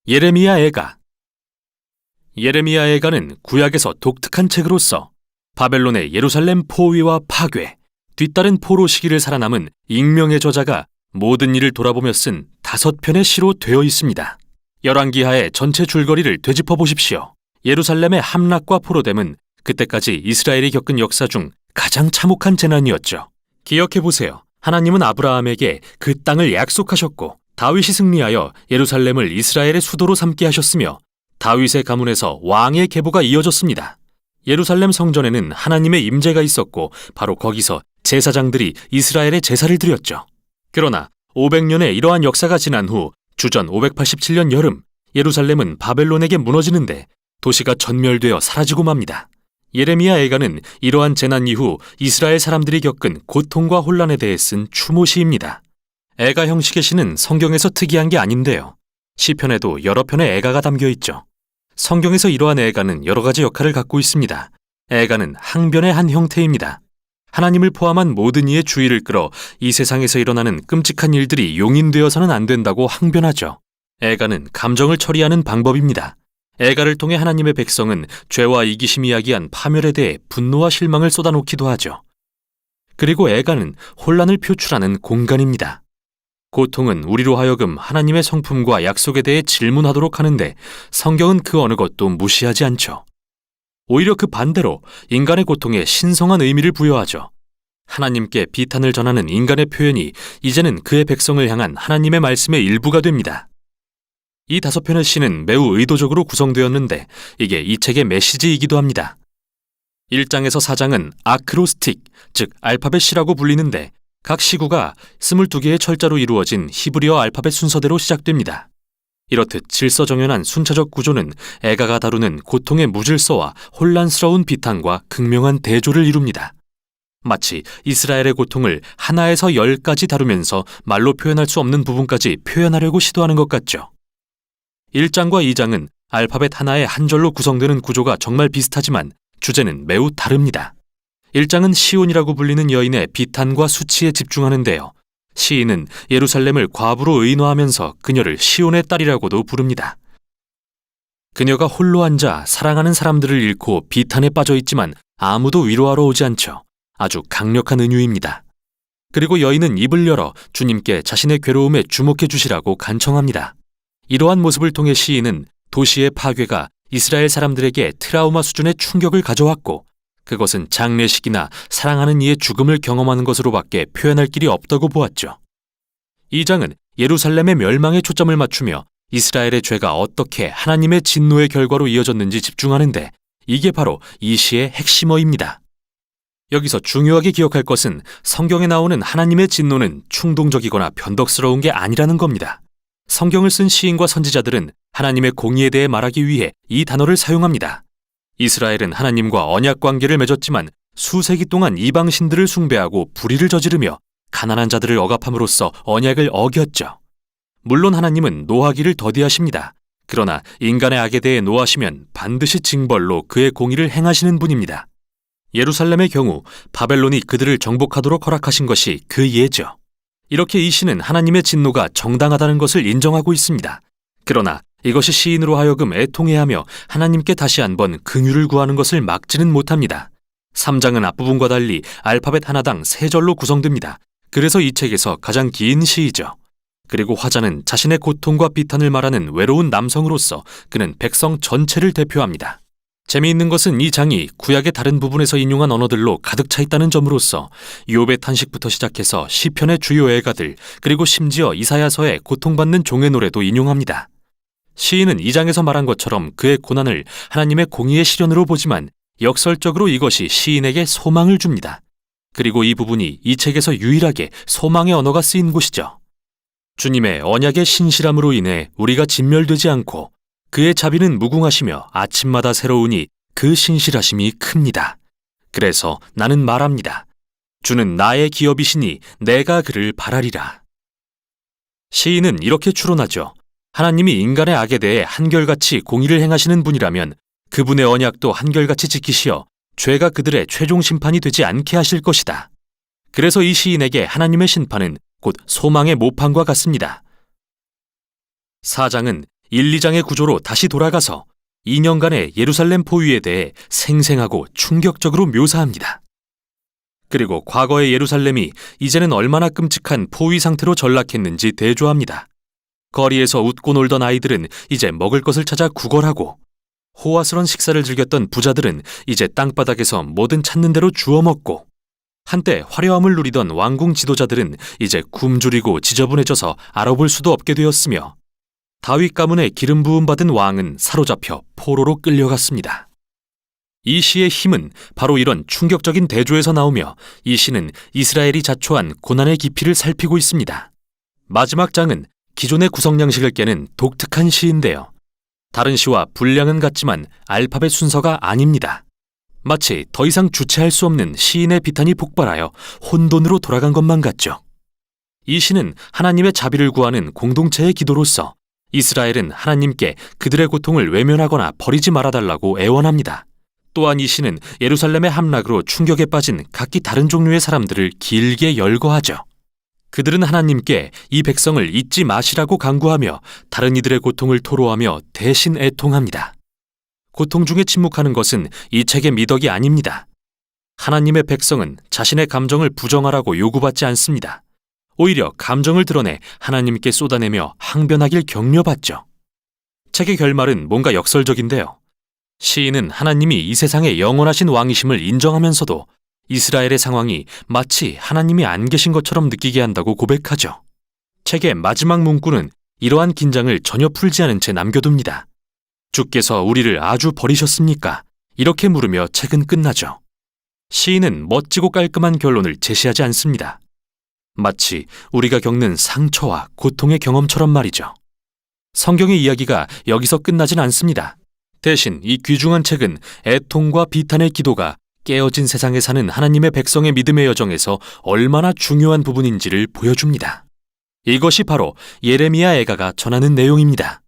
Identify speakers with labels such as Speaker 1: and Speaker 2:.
Speaker 1: 예레미야 애가. 예레미야 애가는 구약에서 독특한 책으로서 바벨론의 예루살렘 포위와 파괴, 뒤따른 포로 시기를 살아남은 익명의 저자가 모든 일을 돌아보며 쓴 5편의 시로 되어 있습니다. 열왕기하의 전체 줄거리를 되짚어 보십시오. 예루살렘의 함락과 포로됨은 그때까지 이스라엘이 겪은 역사 중 가장 참혹한 재난이었죠. 기억해 보세요. 하나님은 아브라함에게 그 땅을 약속하셨고 다윗이 승리하여 예루살렘을 이스라엘의 수도로 삼게 하셨으며 다윗의 가문에서 왕의 계보가 이어졌습니다. 예루살렘 성전에는 하나님의 임재가 있었고 바로 거기서 제사장들이 이스라엘의 제사를 드렸죠. 그러나 500년의 이러한 역사가 지난 후 주전 587년 여름 예루살렘은 바벨론에게 무너지는데 도시가 전멸되어 사라지고 맙니다. 예레미야 애가는 이러한 재난 이후 이스라엘 사람들이 겪은 고통과 혼란에 대해 쓴 추모시입니다. 애가 형식의 시는 성경에서 특이한 게 아닌데요. 시편에도 여러 편의 애가가 담겨 있죠. 성경에서 이러한 애가는 여러 가지 역할을 갖고 있습니다. 애가는 항변의 한 형태입니다. 하나님을 포함한 모든 이의 주의를 끌어 이 세상에서 일어나는 끔찍한 일들이 용인되어서는 안 된다고 항변하죠. 애가는 감정을 처리하는 방법입니다. 애가를 통해 하나님의 백성은 죄와 이기심이 야기한 파멸에 대해 분노와 실망을 쏟아놓기도 하죠. 그리고 애가는 혼란을 표출하는 공간입니다. 고통은 우리로 하여금 하나님의 성품과 약속에 대해 질문하도록 하는데 성경은 그 어느 것도 무시하지 않죠. 오히려 그 반대로 인간의 고통에 신성한 의미를 부여하죠. 하나님께 비탄을 전하는 인간의 표현이 이제는 그의 백성을 향한 하나님의 말씀의 일부가 됩니다. 이 5편의 시는 매우 의도적으로 구성되었는데 이게 이 책의 메시지이기도 합니다. 1장에서 4장은 아크로스틱, 즉 알파벳 시라고 불리는데 각 시구가 22개의 철자로 이루어진 히브리어 알파벳 순서대로 시작됩니다. 이렇듯 질서정연한 순차적 구조는 애가가 다루는 고통의 무질서와 혼란스러운 비탄과 극명한 대조를 이룹니다. 마치 이스라엘의 고통을 하나에서 10까지 다루면서 말로 표현할 수 없는 부분까지 표현하려고 시도하는 것 같죠. 1장과 2장은 알파벳 하나의 한 절로 구성되는 구조가 정말 비슷하지만 주제는 매우 다릅니다. 1장은 시온이라고 불리는 여인의 비탄과 수치에 집중하는데요. 시인은 예루살렘을 과부로 의인화하면서 그녀를 시온의 딸이라고도 부릅니다. 그녀가 홀로 앉아 사랑하는 사람들을 잃고 비탄에 빠져 있지만 아무도 위로하러 오지 않죠. 아주 강력한 은유입니다. 그리고 여인은 입을 열어 주님께 자신의 괴로움에 주목해 주시라고 간청합니다. 이러한 모습을 통해 시인은 도시의 파괴가 이스라엘 사람들에게 트라우마 수준의 충격을 가져왔고 그것은 장례식이나 사랑하는 이의 죽음을 경험하는 것으로밖에 표현할 길이 없다고 보았죠. 2장은 예루살렘의 멸망에 초점을 맞추며 이스라엘의 죄가 어떻게 하나님의 진노의 결과로 이어졌는지 집중하는데 이게 바로 이 시의 핵심어입니다. 여기서 중요하게 기억할 것은 성경에 나오는 하나님의 진노는 충동적이거나 변덕스러운 게 아니라는 겁니다. 성경을 쓴 시인과 선지자들은 하나님의 공의에 대해 말하기 위해 이 단어를 사용합니다. 이스라엘은 하나님과 언약 관계를 맺었지만 수세기 동안 이방 신들을 숭배하고 불의를 저지르며 가난한 자들을 억압함으로써 언약을 어겼죠. 물론 하나님은 노하기를 더디하십니다. 그러나 인간의 악에 대해 노하시면 반드시 징벌로 그의 공의를 행하시는 분입니다. 예루살렘의 경우 바벨론이 그들을 정복하도록 허락하신 것이 그 예죠. 이렇게 이 시는 하나님의 진노가 정당하다는 것을 인정하고 있습니다. 그러나 이것이 시인으로 하여금 애통해하며 하나님께 다시 한번 긍휼을 구하는 것을 막지는 못합니다. 3장은 앞부분과 달리 알파벳 하나당 3절로 구성됩니다. 그래서 이 책에서 가장 긴 시이죠. 그리고 화자는 자신의 고통과 비탄을 말하는 외로운 남성으로서 그는 백성 전체를 대표합니다. 재미있는 것은 이 장이 구약의 다른 부분에서 인용한 언어들로 가득 차 있다는 점으로서 욥의 탄식부터 시작해서 시편의 주요 애가들 그리고 심지어 이사야서의 고통받는 종의 노래도 인용합니다. 시인은 이 장에서 말한 것처럼 그의 고난을 하나님의 공의의 시련으로 보지만 역설적으로 이것이 시인에게 소망을 줍니다. 그리고 이 부분이 이 책에서 유일하게 소망의 언어가 쓰인 곳이죠. 주님의 언약의 신실함으로 인해 우리가 진멸되지 않고 그의 자비는 무궁하시며 아침마다 새로우니 그 신실하심이 큽니다. 그래서 나는 말합니다. 주는 나의 기업이시니 내가 그를 바라리라. 시인은 이렇게 추론하죠. 하나님이 인간의 악에 대해 한결같이 공의를 행하시는 분이라면 그분의 언약도 한결같이 지키시어 죄가 그들의 최종 심판이 되지 않게 하실 것이다. 그래서 이 시인에게 하나님의 심판은 곧 소망의 모판과 같습니다. 4장은 1, 2장의 구조로 다시 돌아가서 2년간의 예루살렘 포위에 대해 생생하고 충격적으로 묘사합니다. 그리고 과거의 예루살렘이 이제는 얼마나 끔찍한 포위 상태로 전락했는지 대조합니다. 거리에서 웃고 놀던 아이들은 이제 먹을 것을 찾아 구걸하고, 호화스러운 식사를 즐겼던 부자들은 이제 땅바닥에서 뭐든 찾는 대로 주워 먹고, 한때 화려함을 누리던 왕궁 지도자들은 이제 굶주리고 지저분해져서 알아볼 수도 없게 되었으며, 다윗 가문에 기름 부음 받은 왕은 사로잡혀 포로로 끌려갔습니다. 이 시의 힘은 바로 이런 충격적인 대조에서 나오며, 이 시는 이스라엘이 자초한 고난의 깊이를 살피고 있습니다. 마지막 장은 기존의 구성 양식을 깨는 독특한 시인데요. 다른 시와 분량은 같지만 알파벳 순서가 아닙니다. 마치 더 이상 주체할 수 없는 시인의 비탄이 폭발하여 혼돈으로 돌아간 것만 같죠. 이 시는 하나님의 자비를 구하는 공동체의 기도로서 이스라엘은 하나님께 그들의 고통을 외면하거나 버리지 말아달라고 애원합니다. 또한 이 시는 예루살렘의 함락으로 충격에 빠진 각기 다른 종류의 사람들을 길게 열거하죠. 그들은 하나님께 이 백성을 잊지 마시라고 간구하며 다른 이들의 고통을 토로하며 대신 애통합니다. 고통 중에 침묵하는 것은 이 책의 미덕이 아닙니다. 하나님의 백성은 자신의 감정을 부정하라고 요구받지 않습니다. 오히려 감정을 드러내 하나님께 쏟아내며 항변하길 격려받죠. 책의 결말은 뭔가 역설적인데요. 시인은 하나님이 이 세상의 영원하신 왕이심을 인정하면서도 이스라엘의 상황이 마치 하나님이 안 계신 것처럼 느끼게 한다고 고백하죠. 책의 마지막 문구는 이러한 긴장을 전혀 풀지 않은 채 남겨둡니다. 주께서 우리를 아주 버리셨습니까? 이렇게 물으며 책은 끝나죠. 시인은 멋지고 깔끔한 결론을 제시하지 않습니다. 마치 우리가 겪는 상처와 고통의 경험처럼 말이죠. 성경의 이야기가 여기서 끝나진 않습니다. 대신 이 귀중한 책은 애통과 비탄의 기도가 깨어진 세상에 사는 하나님의 백성의 믿음의 여정에서 얼마나 중요한 부분인지를 보여줍니다. 이것이 바로 예레미야 애가가 전하는 내용입니다.